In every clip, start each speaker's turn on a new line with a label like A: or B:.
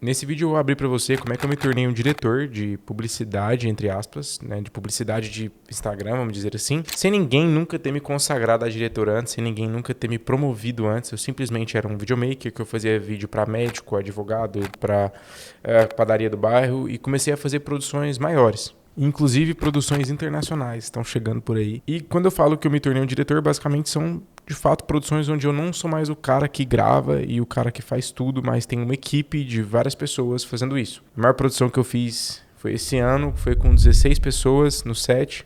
A: Nesse vídeo eu vou abrir para você como é que eu me tornei um diretor de publicidade, entre aspas, né, de publicidade de Instagram, vamos dizer assim, sem ninguém nunca ter me consagrado a diretor antes, sem ninguém nunca ter me promovido antes. Eu simplesmente era um videomaker que eu fazia vídeo para médico, advogado, para padaria do bairro e comecei a fazer produções maiores. Inclusive produções internacionais estão chegando por aí. E quando eu falo que eu me tornei um diretor, basicamente são de fato produções onde eu não sou mais o cara que grava e o cara que faz tudo, mas tem uma equipe de várias pessoas fazendo isso. A maior produção que eu fiz foi esse ano, foi com 16 pessoas no set.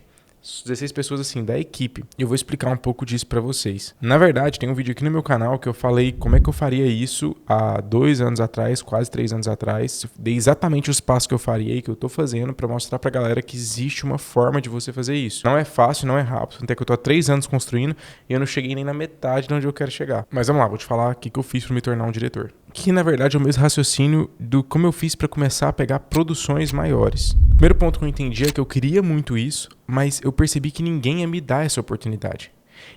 A: 16 pessoas assim, da equipe. E eu vou explicar um pouco disso pra vocês. Na verdade, tem um vídeo aqui no meu canal que eu falei como é que eu faria isso há 2 anos atrás, quase 3 anos atrás. Dei exatamente os passos que eu faria e que eu tô fazendo pra mostrar pra galera que existe uma forma de você fazer isso. Não é fácil, não é rápido. Até que eu tô há 3 anos construindo e eu não cheguei nem na metade de onde eu quero chegar. Mas vamos lá, vou te falar o que eu fiz pra me tornar um diretor. Que na verdade é o mesmo raciocínio do como eu fiz para começar a pegar produções maiores. O primeiro ponto que eu entendi é que eu queria muito isso, mas eu percebi que ninguém ia me dar essa oportunidade.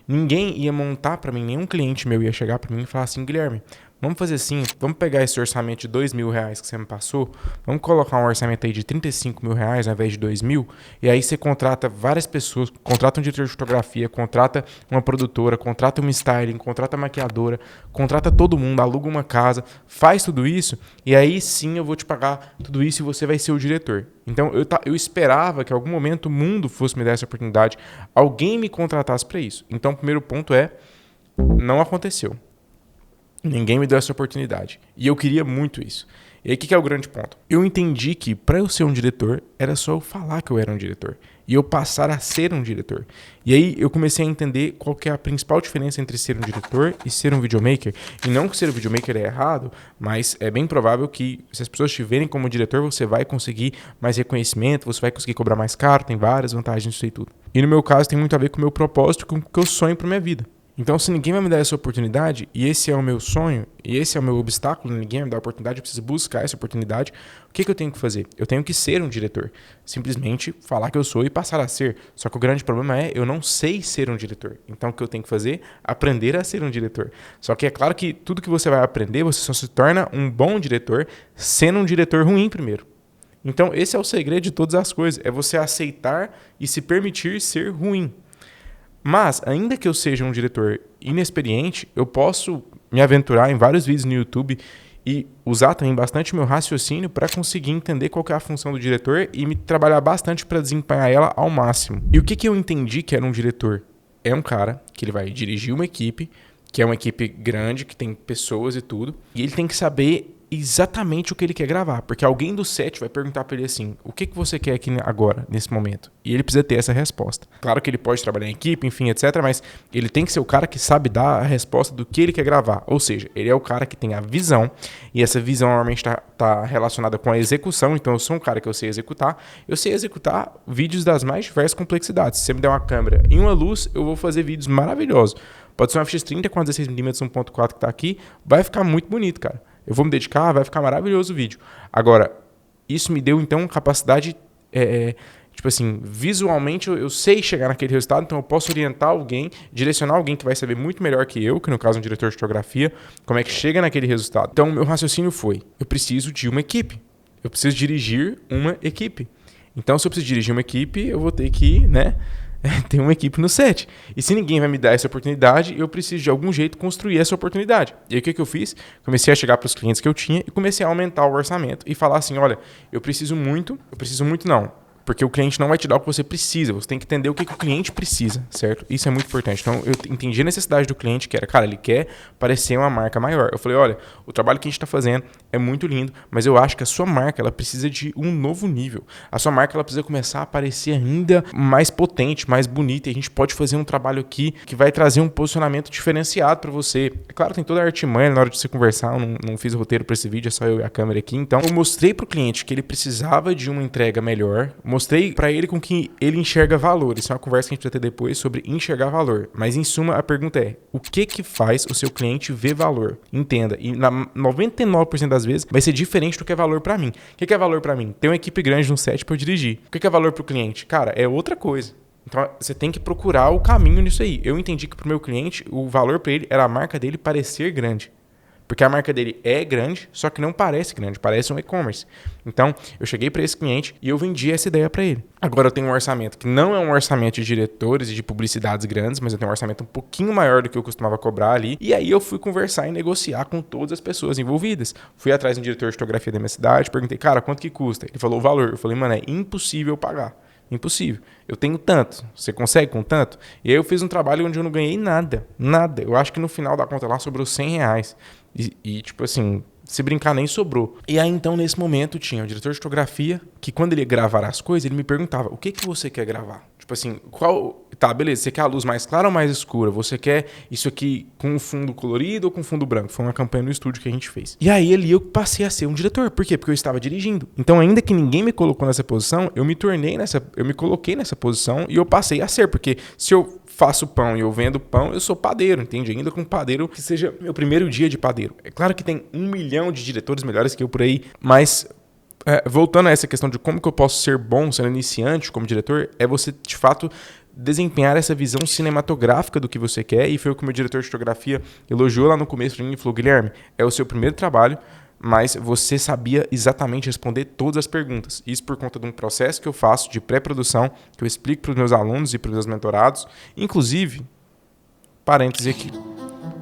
A: Ninguém ia montar para mim, nenhum cliente meu ia chegar para mim e falar assim: Guilherme, vamos fazer assim, vamos pegar esse orçamento de R$ 2.000 que você me passou, vamos colocar um orçamento aí de R$ 35.000 ao invés de 2.000, e aí você contrata várias pessoas, contrata um diretor de fotografia, contrata uma produtora, contrata uma styling, contrata uma maquiadora, contrata todo mundo, aluga uma casa, faz tudo isso, e aí sim eu vou te pagar tudo isso e você vai ser o diretor. Então eu esperava que em algum momento o mundo fosse me dar essa oportunidade, alguém me contratasse para isso. Então o primeiro ponto é, não aconteceu. Ninguém me deu essa oportunidade. E eu queria muito isso. E aí, o que é o grande ponto? Eu entendi que, para eu ser um diretor, era só eu falar que eu era um diretor. E eu passar a ser um diretor. E aí, eu comecei a entender qual que é a principal diferença entre ser um diretor e ser um videomaker. E não que ser um videomaker é errado, mas é bem provável que, se as pessoas te verem como diretor, você vai conseguir mais reconhecimento, você vai conseguir cobrar mais caro, tem várias vantagens disso aí tudo. E no meu caso, tem muito a ver com o meu propósito, com o que eu sonho para minha vida. Então, se ninguém vai me dar essa oportunidade, e esse é o meu sonho, e esse é o meu obstáculo, ninguém vai me dar a oportunidade, eu preciso buscar essa oportunidade, o que eu tenho que fazer? Eu tenho que ser um diretor. Simplesmente falar que eu sou e passar a ser. Só que o grande problema é, eu não sei ser um diretor. Então, o que eu tenho que fazer? Aprender a ser um diretor. Só que é claro que tudo que você vai aprender, você só se torna um bom diretor sendo um diretor ruim primeiro. Então, esse é o segredo de todas as coisas, é você aceitar e se permitir ser ruim. Mas, ainda que eu seja um diretor inexperiente, eu posso me aventurar em vários vídeos no YouTube e usar também bastante meu raciocínio para conseguir entender qual que é a função do diretor e me trabalhar bastante para desempenhar ela ao máximo. E o que eu entendi que era um diretor? É um cara que ele vai dirigir uma equipe, que é uma equipe grande, que tem pessoas e tudo, e ele tem que saber exatamente o que ele quer gravar, porque alguém do set vai perguntar para ele assim: o que você quer aqui agora, nesse momento? E ele precisa ter essa resposta. Claro que ele pode trabalhar em equipe, enfim, etc, mas ele tem que ser o cara que sabe dar a resposta do que ele quer gravar, ou seja, ele é o cara que tem a visão, e essa visão normalmente está relacionada com a execução. Então eu sou um cara que eu sei executar vídeos das mais diversas complexidades. Se você me der uma câmera e uma luz, eu vou fazer vídeos maravilhosos. Pode ser uma FX30 com 16mm 1.4 que está aqui, vai ficar muito bonito, cara. Eu vou me dedicar, vai ficar maravilhoso o vídeo. Agora, isso me deu, então, capacidade, tipo assim, visualmente eu sei chegar naquele resultado, então eu posso orientar alguém, direcionar alguém que vai saber muito melhor que eu, que no caso é um diretor de fotografia, como é que chega naquele resultado. Então, o meu raciocínio foi: eu preciso de uma equipe. Eu preciso dirigir uma equipe. Então, se eu preciso dirigir uma equipe, eu vou ter que, ter uma equipe no set. E se ninguém vai me dar essa oportunidade, eu preciso de algum jeito construir essa oportunidade. E aí o que eu fiz? Comecei a chegar para os clientes que eu tinha e comecei a aumentar o orçamento e falar assim: olha, eu preciso muito não. Porque o cliente não vai te dar o que você precisa. Você tem que entender o que o cliente precisa, certo? Isso é muito importante. Então, eu entendi a necessidade do cliente, que era, cara, ele quer parecer uma marca maior. Eu falei: olha, o trabalho que a gente está fazendo é muito lindo, mas eu acho que a sua marca, ela precisa de um novo nível. A sua marca, ela precisa começar a parecer ainda mais potente, mais bonita. E a gente pode fazer um trabalho aqui que vai trazer um posicionamento diferenciado para você. É claro, tem toda a artimanha na hora de você conversar. Eu não fiz o roteiro para esse vídeo, é só eu e a câmera aqui. Então, eu mostrei para o cliente que ele precisava de uma entrega melhor. Mostrei para ele com que ele enxerga valor. Isso é uma conversa que a gente vai ter depois sobre enxergar valor. Mas, em suma, a pergunta é: o que faz o seu cliente ver valor? Entenda. E na 99% das vezes vai ser diferente do que é valor para mim. O que é valor para mim? Ter uma equipe grande no set para eu dirigir. O que é valor para o cliente? Cara, é outra coisa. Então, você tem que procurar o caminho nisso aí. Eu entendi que para o meu cliente, o valor para ele era a marca dele parecer grande. Porque a marca dele é grande, só que não parece grande, parece um e-commerce. Então, eu cheguei para esse cliente e eu vendi essa ideia para ele. Agora eu tenho um orçamento que não é um orçamento de diretores e de publicidades grandes, mas eu tenho um orçamento um pouquinho maior do que eu costumava cobrar ali. E aí eu fui conversar e negociar com todas as pessoas envolvidas. Fui atrás de um diretor de fotografia da minha cidade, perguntei, cara, quanto que custa? Ele falou o valor. Eu falei, mano, é impossível pagar. Impossível. Eu tenho tanto. Você consegue com tanto? E aí eu fiz um trabalho onde eu não ganhei nada. Nada. Eu acho que no final da conta lá sobrou R$100. E tipo assim, se brincar nem sobrou. E aí então nesse momento tinha o diretor de fotografia que quando ele ia gravar as coisas, ele me perguntava, o que você quer gravar? Tipo assim, qual... Tá, beleza, você quer a luz mais clara ou mais escura? Você quer isso aqui com um fundo colorido ou com fundo branco? Foi uma campanha no estúdio que a gente fez. E aí eu passei a ser um diretor. Por quê? Porque eu estava dirigindo. Então ainda que ninguém me colocou nessa posição, eu me coloquei nessa posição e eu passei a ser. Porque se eu faço pão e eu vendo pão, eu sou padeiro, entende? Ainda com padeiro que seja meu primeiro dia de padeiro. É claro que tem 1 milhão de diretores melhores que eu por aí, mas... voltando a essa questão de como que eu posso ser bom sendo iniciante como diretor, é você, de fato, desempenhar essa visão cinematográfica do que você quer, e foi o que o meu diretor de fotografia elogiou lá no começo e falou, Guilherme, é o seu primeiro trabalho, mas você sabia exatamente responder todas as perguntas. Isso por conta de um processo que eu faço de pré-produção, que eu explico para os meus alunos e para os meus mentorados. Inclusive, parêntese aqui,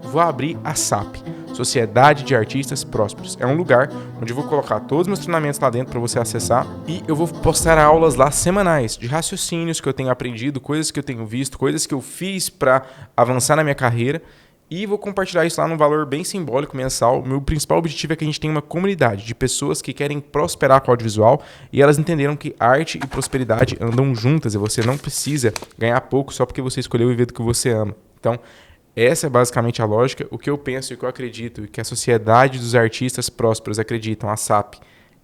A: vou abrir a SAP, Sociedade de Artistas Prósperos. É um lugar onde eu vou colocar todos os meus treinamentos lá dentro para você acessar e eu vou postar aulas lá semanais de raciocínios que eu tenho aprendido, coisas que eu tenho visto, coisas que eu fiz para avançar na minha carreira e vou compartilhar isso lá num valor bem simbólico mensal. Meu principal objetivo é que a gente tenha uma comunidade de pessoas que querem prosperar com o audiovisual e elas entenderam que arte e prosperidade andam juntas e você não precisa ganhar pouco só porque você escolheu viver do que você ama. Então, essa é basicamente a lógica. O que eu penso e o que eu acredito e que a Sociedade dos Artistas Prósperos acreditam, a SAP,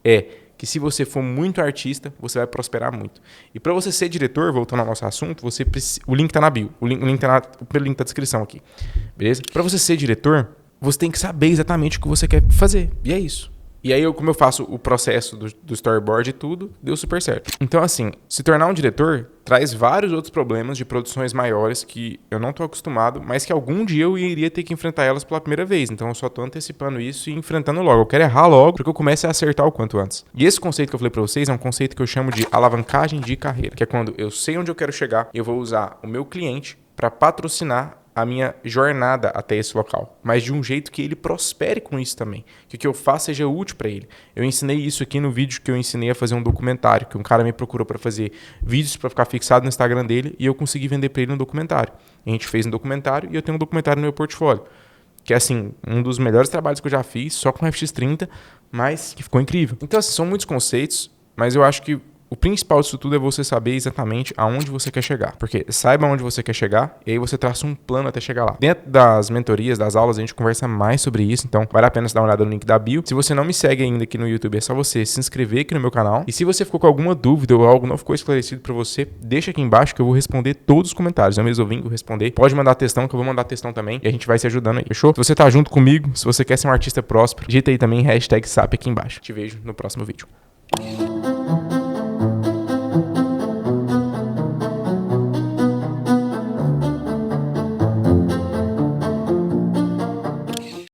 A: é que se você for muito artista, você vai prosperar muito. E para você ser diretor, voltando ao nosso assunto, você precisa... O link está na bio, o link está na descrição aqui, beleza? Para você ser diretor, você tem que saber exatamente o que você quer fazer, e é isso. E aí, como eu faço o processo do storyboard e tudo, deu super certo. Então, assim, se tornar um diretor traz vários outros problemas de produções maiores que eu não estou acostumado, mas que algum dia eu iria ter que enfrentar elas pela primeira vez. Então, eu só estou antecipando isso e enfrentando logo. Eu quero errar logo para que eu comece a acertar o quanto antes. E esse conceito que eu falei para vocês é um conceito que eu chamo de alavancagem de carreira, que é quando eu sei onde eu quero chegar, eu vou usar o meu cliente para patrocinar a minha jornada até esse local, mas de um jeito que ele prospere com isso também, que o que eu faço seja útil para ele. Eu ensinei isso aqui no vídeo que eu ensinei a fazer um documentário, que um cara me procurou para fazer vídeos para ficar fixado no Instagram dele e eu consegui vender para ele um documentário. A gente fez um documentário e eu tenho um documentário no meu portfólio, que é assim, um dos melhores trabalhos que eu já fiz, só com FX30, mas que ficou incrível. Então, assim, são muitos conceitos, mas eu acho que o principal disso tudo é você saber exatamente aonde você quer chegar. Porque saiba onde você quer chegar e aí você traça um plano até chegar lá. Dentro das mentorias, das aulas, a gente conversa mais sobre isso. Então, vale a pena você dar uma olhada no link da bio. Se você não me segue ainda aqui no YouTube, é só você se inscrever aqui no meu canal. E se você ficou com alguma dúvida ou algo não ficou esclarecido pra você, deixa aqui embaixo que eu vou responder todos os comentários. Eu mesmo vou responder. Pode mandar textão, que eu vou mandar textão também. E a gente vai se ajudando aí, fechou? Se você tá junto comigo, se você quer ser um artista próspero, digita aí também #SAP aqui embaixo. Te vejo no próximo vídeo.